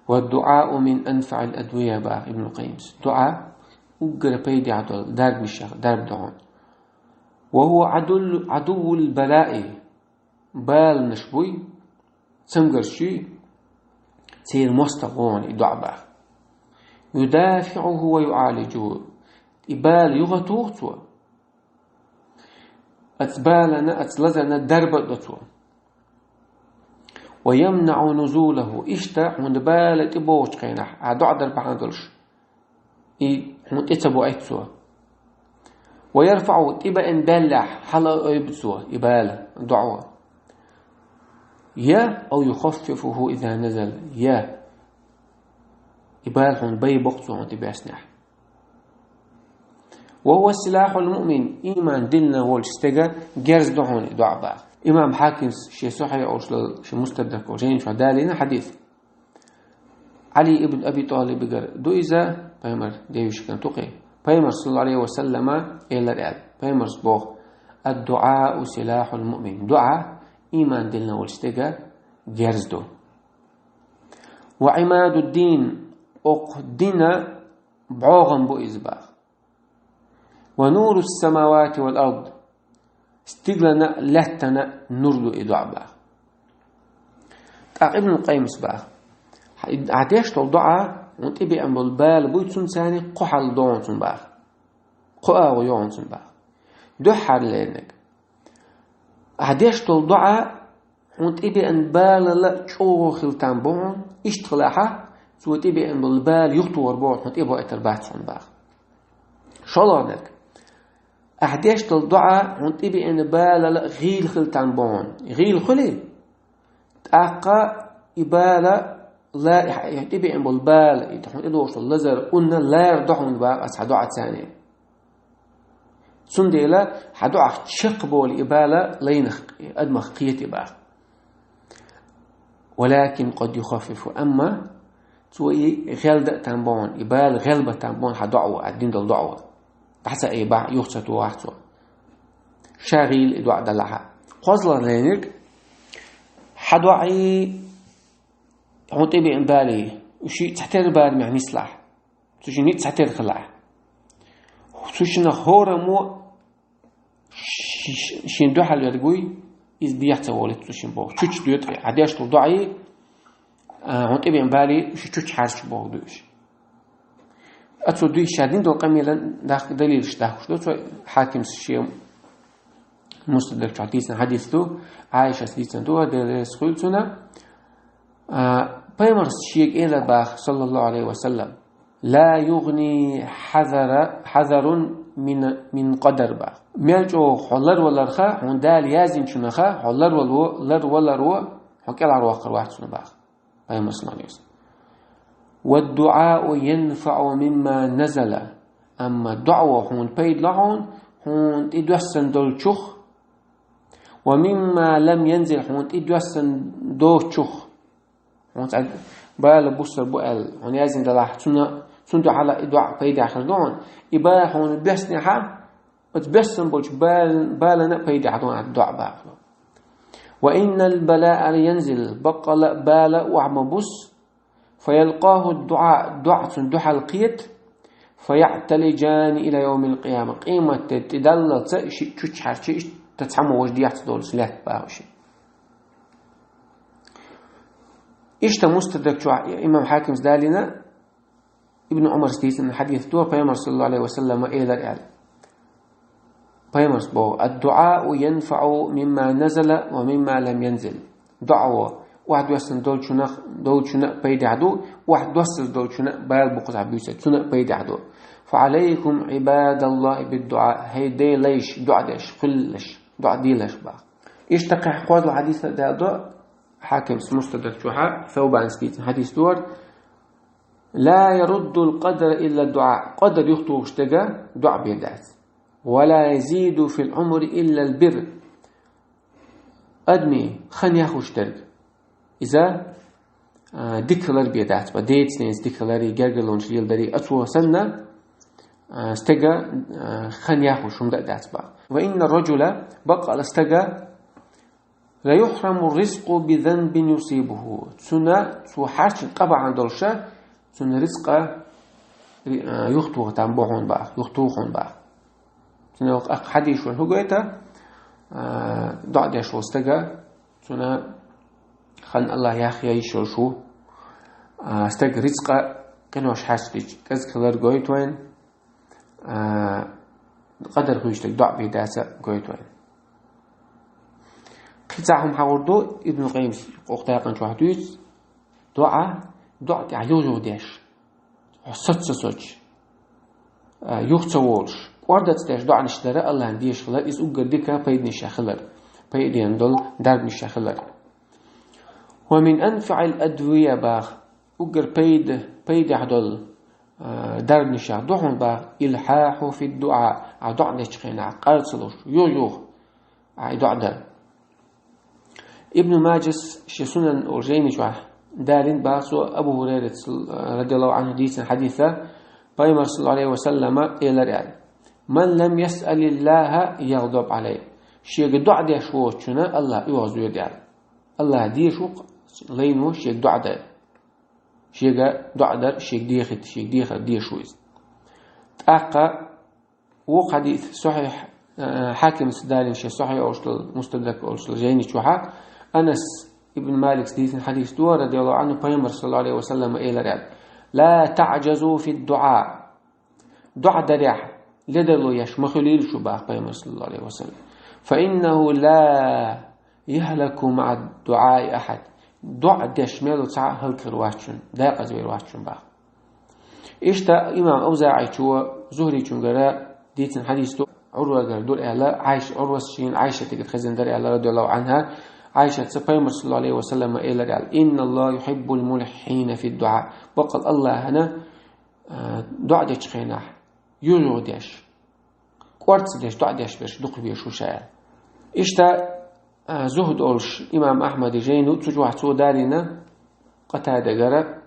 والدعاء من أنفع الأدوية بقى ابن القيم دعاء وقر بيدي عدل درب الشيخ درب دعون وهو عدو البلاء بال نشبوي سمقر شي تير مستقون دعاء بقى يدافعه ويعالجه إبال يغتوغتو أتبالنا أتلزنا درب دتو ويمنع نزوله إشتا هند بالة إبوش قينح عدو درب عندلش هند إتبو أيتسو ويرفع إبا إن دلح حلا أيبتسو إبالة دعوة يا أو يخففه إذا نزل يا إبالة هند بي بقتو هند بيسنح وهو السلاح المؤمن إيمان دلنا والشتجا جرز دعون دعاء بقى إمام حاكم شيء صحيح أو شيء مستدرك أو شيء شو دالنا حديث علي ابن أبي طالب قال دو إذا بيمر ديوش كان تقي بيمر صلى الله عليه وسلم إلى الآن بيمر صبوغ الدعاء سلاح المؤمن دعاء إيمان دلنا والشتجا جرز دو وعماد الدين أقدنا بعوغا بو إزباغ ونور السماوات والأرض استقلنا لتنا نردو إدعاء ابن القيم سبا عديش تلدعاء وانتبه أن بالبال بويتسون ثاني قحل دونسون باخ قاء ويونسون باخ دو حال لأنك عديش تلدعاء وانتبه أن بال لا شوخل تنبون اشتغلها وانتبه أن بالبال يخطور بون وانتبه أترباتسون باخ شلونك أحداش تلدعاء وانتبه أن بالا غيل خلتان بون غيل خلي تأقى إبالا لا يعتبه أن بالبال يتحون إدوش اللزر قلنا لا يردحون بقى أسعدعاء ثانية سنديلا حدعاء شق بول إبالا لينخ أدمخ قيتي بقى ولكن قد يخفف أما توي غلدة تنبون إبال غلبة تنبون حدعوة الدين دل دعوة بحث أي باع يخصت واحد شاغيل إدواء دلعها قصلا لينك حدوعي هون تبي عن بالي وشي تحتر بالي معني سلاح وشي نيت تحتر خلاع وشي نخورة مو شي ندوح اللي يرجوي إز بيحت والد وشي بوه شوش دوتري عديش تضعي هون تبي عن بالي وشي شوش حارش بوه دوش أتصدق شادين دول قميلا داخل دليل شداخل شو حاكم الشيء مستدرك حديث تو عائشة سيدنا تو دليل سخيلتنا بيمر الشيء إلى باخ صلى الله عليه وسلم لا يغني حذر من قدر باخ ميلجو حلر ولا رخا هندال يازن شنخا حلر ولا رو حكي على رواق واحد شنو باخ بيمر صلى الله عليه وسلم والدعاء ينفع مما نزل أما الدعوة هون بيد لهون هون تدوسن دول شخ ومما لم ينزل هون تدوسن دو شخ هون بال بوسر بقال هون يازن دلاح سندو على دعاء بيد آخر دون إبا هون بيسنحا وتبسن بولش بالنا بيد عدون على الدعاء باخر وإن البلاء ينزل بقل بال وعم بوس فيلقاه الدعاء دعاء القيت فيعتلجان إلى يوم القيامة قيمة تدل تشوش حرشي تتحمو وجديات دول سلاح باوشي إيش مستدرك شو إمام حاكم دالنا ابن عمر ستيسن حديث دور بيامر صلى الله عليه وسلم إلى الآل بيامر بو الدعاء ينفع مما نزل ومما لم ينزل دعوة واحد وصل دول شنق بيد عدو واحد وصل دول شنق بال بقطع بيوسد شنق بيد عدو فعليكم عباد الله بالدعاء هيدي ليش دعاء ديش كلش دعاء دي ليش بقى يشتقي حقوق الحديث ده حاكم مستدرك شوحة ثوبان سكيت حديث دور لا يرد القدر إلا الدعاء قدر يخطو اشتقى دعاء بيدات ولا يزيد في العمر إلا البر أدمي خن ياخو اشترك إذا ديكلر بيدات بديت سنيز ديكلري جرجلون شيل دري أتوه سنة استجا خن ياخو شو مدات با وإن الرجل بقى استجا لا يحرم الرزق بذنب يصيبه سنة سو حرش قبع عن دلشة سنة رزق يخطوه تنبوحون بقى يخطوهون بقى سنة حديث هو قيتا دع ديش وستجا سنة خان الله يا أخي يشل شو استج رزق كنوش حاسدج كذا كلر قيت وين قدر قيشتك دع بيداسة قيت وين قصهم حوردو ابن القيم وقتها شو حدوث دعاء تعيوجو ديش حصت سوتش يختوولش وردت ديش دعاء نشترى الله نديش خلال إز أقر ديكا بيد نشاخلر بيد يندل درب نشاخلر ومن أنفع الأدوية باخ أقر بيد يحدل درب نشاخ دعون باخ إلحاح في الدعاء دعاء نشخينا قرصلوش يوجوه دعاء در ابن ماجس شسنن أورجيني شوح دارين باسو أبو هريرة رضي الله عنه حديثة بيمر صلى الله عليه وسلم إلى رأي من لم يسأل الله يغضب عليه شيء دعاء دي شوشنا الله يوازو يدعي الله دي شوق لينو شيء دعاء دي شيء دعاء در شيء ديخت دي شويز تأقى وحديث صحيح حاكم سدارين شيء صحيح أوشل مستدرك أوشل جيني شوحا أنس ابن مالك حديث دور رضي الله عنه بيمر صلى الله عليه وسلم إلى رأي لا تعجزوا في الدعاء دعاء دريح لدلو يشمخليل شباه بيمر صلى الله عليه وسلم فإنه لا يهلك مع الدعاء أحد دعاء دشمل وتسعى هلكر واتشن داق زوير واتشن باه إشتا إمام أوزاعي شو زهري شنقراء ديتن حديث عروة قردول إعلاء عروة شين عائشة تقد خزن دري الله رضي الله عنها عائشة سبيمر صلى الله عليه وسلم إلى قال إن الله يحب الملحين في الدعاء وقال الله هنا دعاء ديش خيناح يلو ديش كورتس ديش دعاء ديش بيش دق بيش وشاء إشتا زهد أولش إمام أحمد جينو تجوح تو دارنا قتادة قرأ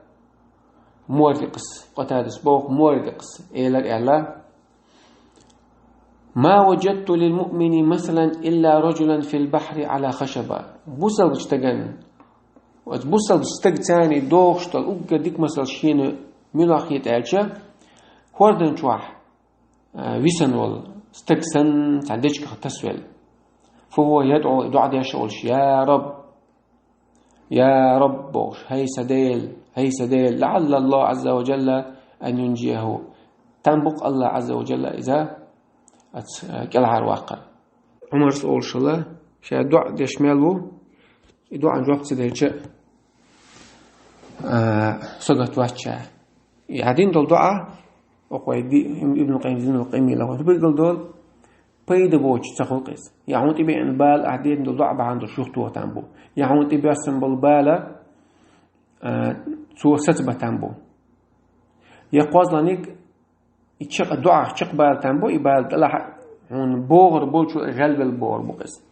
مورقس قتادة سبوق مورقس إلى إعلاء ما وجدت للمؤمن مثلا إلا رجلا في البحر على خشبة بوصل بشتغن وبوصل بشتغ تاني دوغشتل أوجا ديك مثل شين ملاخيت أعجا خوردن شواح ويسن وال استكسن تعديشك تسويل فهو يدعو دعاء ديش يا رب يا رب هي سديل لعل الله عز وجل أن ينجيه تنبق الله عز وجل إذا كالعار واقع عمر سؤال شلا شاء دعاء ديش مالو دعاء نجوب سديش سقط واتشا يعدين دول دعاء وقوي ابن القيم له تبقى دول بيد بوش تخلقس يعون تبي عن بال أعدين دول دعاء عنده شوختو تنبو يعون تبي أسمبل بالا سو ستبة تنبو يقواز لانيك يتشق الدعاء تشق بال تنبو يبال دلها هون بوغر بولشو غلب البور بقس